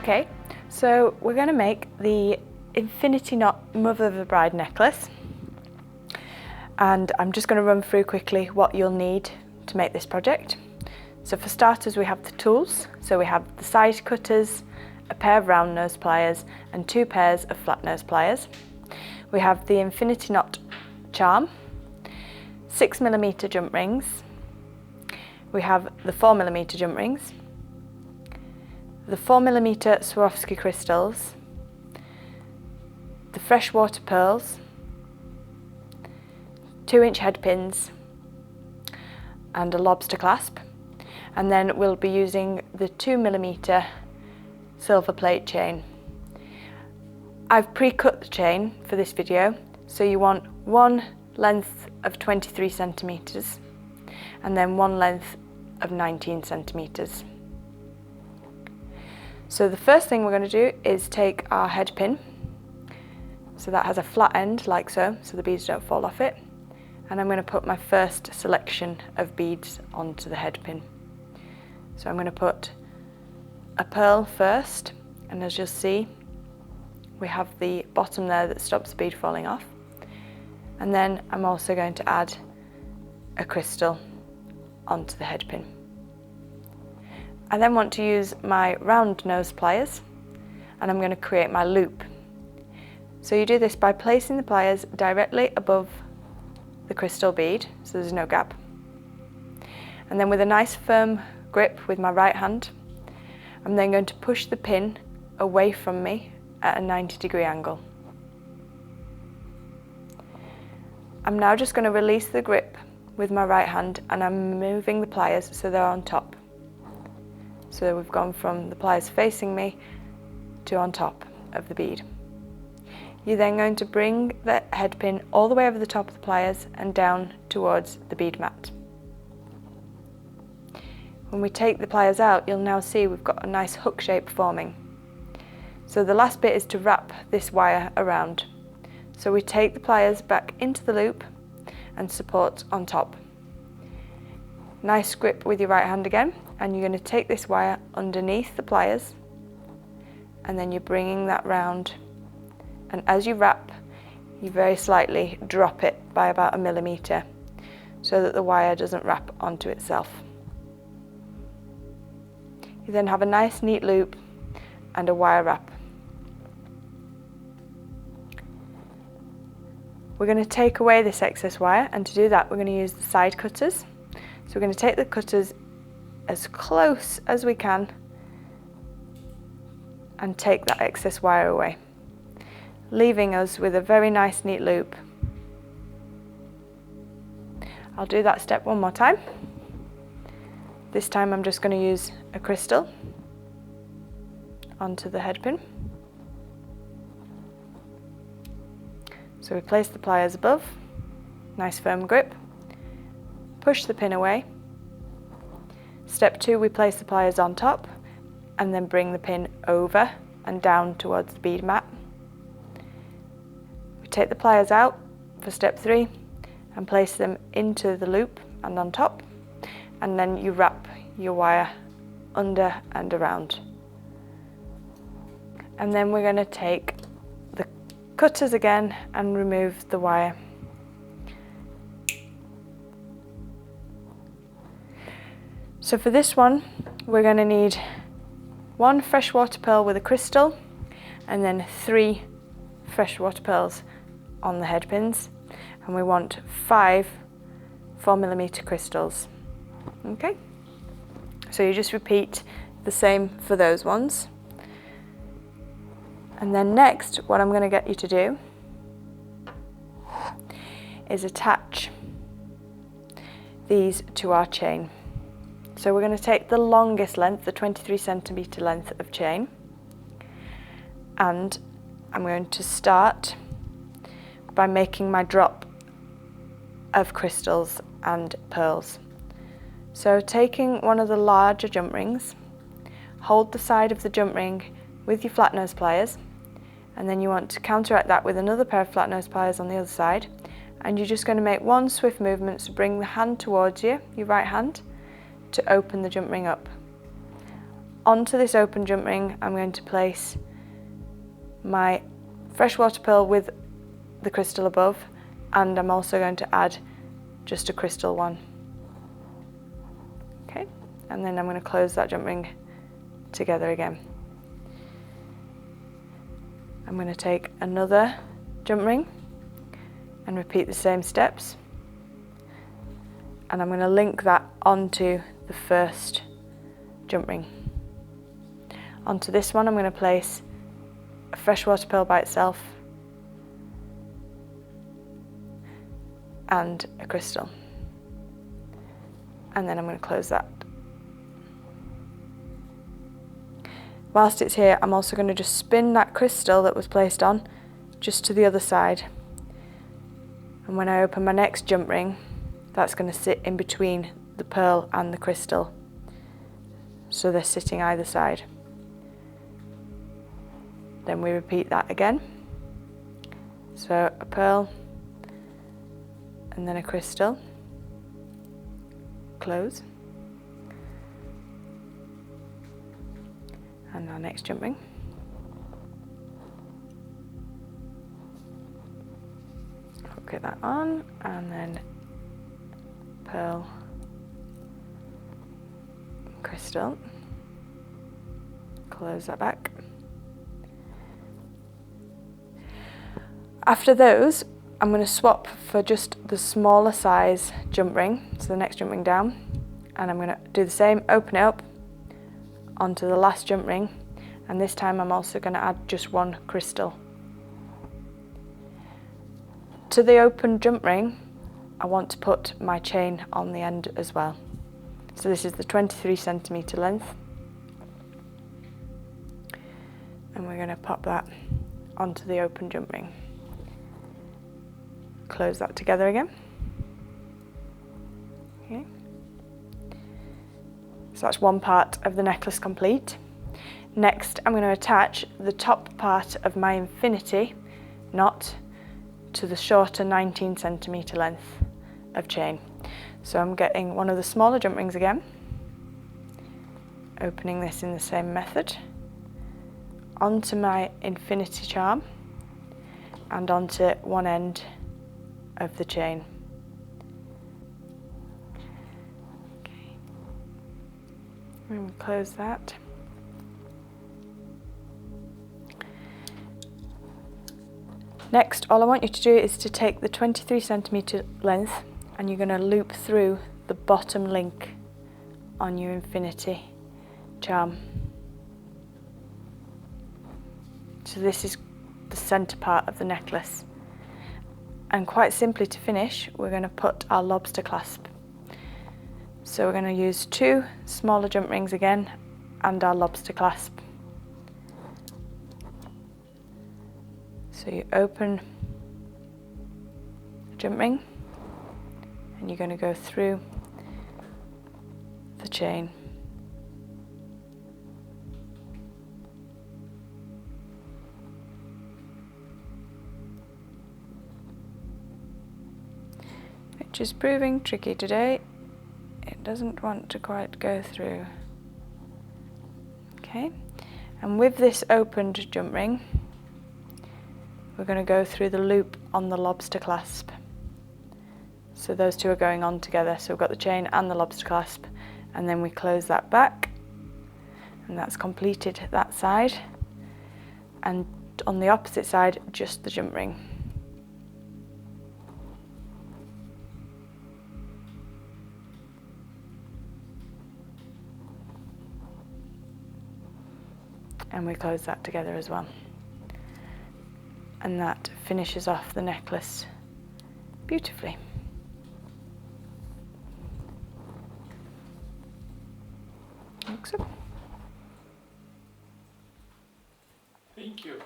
Okay, so we're going to make the infinity knot mother of the bride necklace, and I'm just going to run through quickly what you'll need to make this project. So for starters, we have the tools. So we have the side cutters, a pair of round nose pliers and 2 pairs of flat nose pliers. We have the infinity knot charm, 6mm jump rings. We have the 4mm jump rings, the 4mm Swarovski crystals, the freshwater pearls, 2-inch head pins and a lobster clasp. And then we'll be using the 2mm silver plate chain. I've pre-cut the chain for this video, so you want one length of 23 centimeters and then one length of 19 centimeters. So the first thing we're going to do is take our head pin. So that has a flat end like so the beads don't fall off it. And I'm going to put my first selection of beads onto the head pin. So I'm going to put a pearl first, and as you'll see, we have the bottom there that stops the bead falling off. And then I'm also going to add a crystal onto the head pin. I then want to use my round nose pliers, and I'm going to create my loop. So you do this by placing the pliers directly above the crystal bead, so there's no gap. And then with a nice firm grip with my right hand, I'm then going to push the pin away from me at a 90-degree angle. I'm now just going to release the grip with my right hand, and I'm moving the pliers so they're on top. So we've gone from the pliers facing me to on top of the bead. You're then going to bring the head pin all the way over the top of the pliers and down towards the bead mat. When we take the pliers out, you'll now see we've got a nice hook shape forming. So the last bit is to wrap this wire around. So we take the pliers back into the loop and support on top. Nice grip with your right hand again, and you're going to take this wire underneath the pliers, and then you're bringing that round, and as you wrap, you very slightly drop it by about 1 millimeter so that the wire doesn't wrap onto itself. You then have a nice neat loop and a wire wrap. We're going to take away this excess wire, and to do that we're going to use the side cutters. So we're going to take the cutters as close as we can and take that excess wire away, leaving us with a very nice neat loop. I'll do that step one more time. This time I'm just going to use a crystal onto the head pin. So we place the pliers above, nice firm grip, push the pin away. Step 2, we place the pliers on top and then bring the pin over and down towards the bead mat. We take the pliers out for step 3 and place them into the loop and on top, and then you wrap your wire under and around. And then we're going to take the cutters again and remove the wire. So for this one, we're going to need 1 freshwater pearl with a crystal, and then 3 freshwater pearls on the head pins, and we want 5 4mm crystals. Okay, so you just repeat the same for those ones. And then next, what I'm going to get you to do is attach these to our chain. So we're going to take the longest length, the 23 centimeter length of chain, and I'm going to start by making my drop of crystals and pearls. So taking one of the larger jump rings, hold the side of the jump ring with your flat nose pliers, and then you want to counteract that with another pair of flat nose pliers on the other side, and you're just going to make one swift movement to bring the hand towards you, your right hand, to open the jump ring up. onto this open jump ring, I'm going to place my freshwater pearl with the crystal above, and I'm also going to add just a crystal one. Okay, and then I'm going to close that jump ring together again. I'm going to take another jump ring and repeat the same steps, and I'm going to link that onto the first jump ring. Onto this one I'm going to place a freshwater pearl by itself and a crystal, and then I'm going to close that. Whilst it's here, I'm also going to just spin that crystal that was placed on just to the other side, and when I open my next jump ring, that's going to sit in between the pearl and the crystal, so they're sitting either side. Then we repeat that again. So a pearl and then a crystal, close, and our next jump ring. Get that on, and then pearl, crystal, close that back. After those, I'm going to swap for just the smaller size jump ring, so the next jump ring down, and I'm going to do the same, open it up onto the last jump ring, and this time I'm also going to add just one crystal. To the open jump ring, I want to put my chain on the end as well. So this is the 23 centimetre length, and we're going to pop that onto the open jump ring. Close that together again. Okay. So that's one part of the necklace complete. Next, I'm going to attach the top part of my infinity knot to the shorter 19 centimetre length of chain. So I'm getting one of the smaller jump rings again, opening this in the same method, onto my infinity charm and onto one end of the chain. Okay. And we close that. Next, all I want you to do is to take the 23 centimetre length, and you're going to loop through the bottom link on your infinity charm. So this is the centre part of the necklace. And quite simply, to finish, we're going to put our lobster clasp. So we're going to use two smaller jump rings again and our lobster clasp. So you open a jump ring and you're going to go through the chain. Which is proving tricky today. It doesn't want to quite go through. Okay, and with this opened jump ring, we're going to go through the loop on the lobster clasp. So those two are going on together. So we've got the chain and the lobster clasp, and then we close that back, and that's completed that side. And on the opposite side, just the jump ring. And we close that together as well. And that finishes off the necklace beautifully. Like so. Thank you.